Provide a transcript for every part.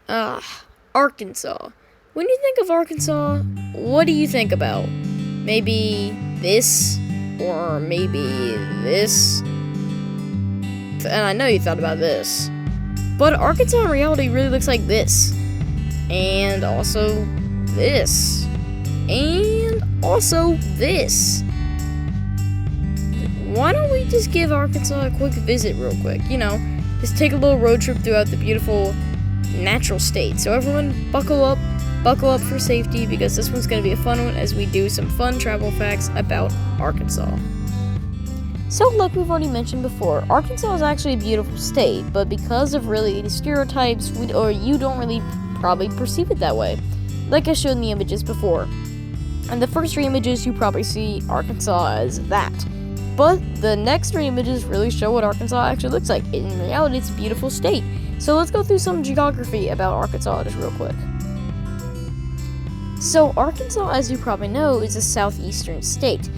Arkansas. When you think of Arkansas, what do you think about? Maybe this, or maybe this? And I know you thought about this. But Arkansas in reality really looks like this. And also this. And also this. Why don't we just give Arkansas a quick visit real quick? Just take a little road trip throughout the beautiful natural state. So everyone buckle up for safety, because this one's going to be a fun one as we do some fun travel facts about Arkansas. So like we've already mentioned before, Arkansas is actually a beautiful state, but because of really the stereotypes, you don't really probably perceive it that way, like I showed in the images before. And the first 3 images you probably see Arkansas as that. But the next 3 images really show what Arkansas actually looks like. In reality, it's a beautiful state. So let's go through some geography about Arkansas just real quick. So Arkansas, as you probably know, is a southeastern state.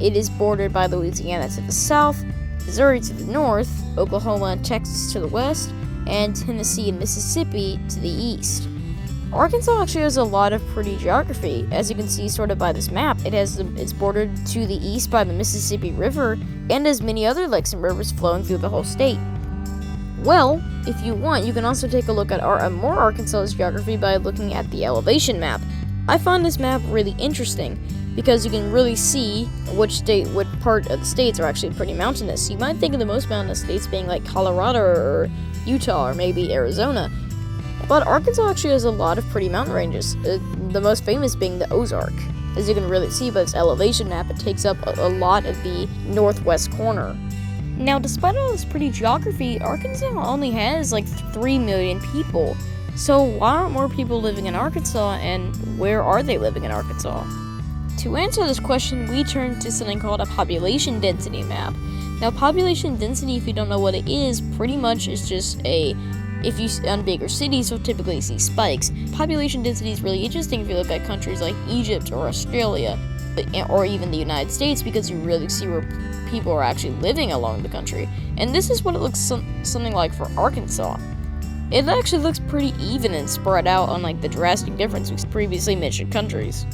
It is bordered by Louisiana to the south, Missouri to the north, Oklahoma and Texas to the west, and Tennessee and Mississippi to the east. Arkansas actually has a lot of pretty geography. As you can see sort of by this map, it's bordered to the east by the Mississippi River, and has many other lakes and rivers flowing through the whole state. Well, if you want, you can also take a look at more Arkansas's geography by looking at the elevation map. I find this map really interesting because you can really see what part of the states are actually pretty mountainous. You might think of the most mountainous states being like Colorado or Utah or maybe Arizona, but Arkansas actually has a lot of pretty mountain ranges, the most famous being the Ozark. As you can really see by this elevation map, it takes up a lot of the northwest corner. Now, despite all this pretty geography, Arkansas only has like 3 million people. So why aren't more people living in Arkansas, and where are they living in Arkansas? To answer this question, we turn to something called a population density map. Now, population density, if you don't know what it is, pretty much is just if you on bigger cities, you'll typically see spikes. Population density is really interesting if you look at countries like Egypt or Australia, or even the United States, because you really see where people are actually living along the country. And this is what it looks something like for Arkansas. It actually looks pretty even and spread out, unlike the drastic difference with previously mentioned countries.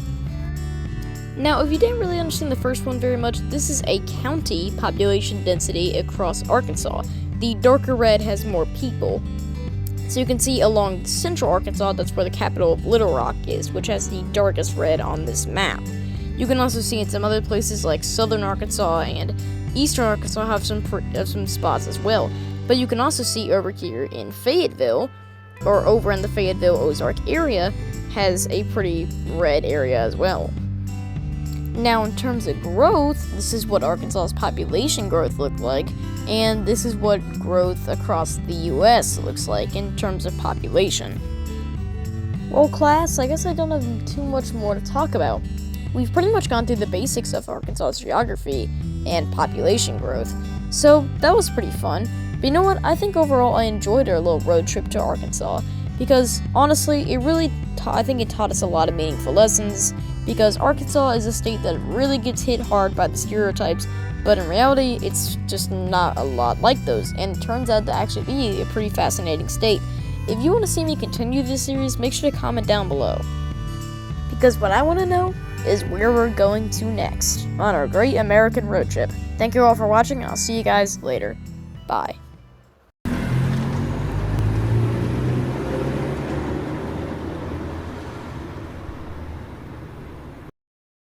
Now, if you didn't really understand the first one very much, this is a county population density across Arkansas. The darker red has more people. So you can see along central Arkansas, that's where the capital of Little Rock is, which has the darkest red on this map. You can also see in some other places like southern Arkansas and eastern Arkansas have some spots as well. But you can also see over here in Fayetteville, or over in the Fayetteville Ozark area, has a pretty red area as well. Now, in terms of growth, this is what Arkansas's population growth looked like, and this is what growth across the U.S. looks like in terms of population. Well, class, I guess I don't have too much more to talk about. We've pretty much gone through the basics of Arkansas's geography and population growth, so that was pretty fun. But you know what? I think overall I enjoyed our little road trip to Arkansas, because honestly, I think it taught us a lot of meaningful lessons, because Arkansas is a state that really gets hit hard by the stereotypes, but in reality, it's just not a lot like those, and it turns out to actually be a pretty fascinating state. If you want to see me continue this series, make sure to comment down below, because what I want to know is where we're going to next on our great American road trip. Thank you all for watching, and I'll see you guys later. Bye.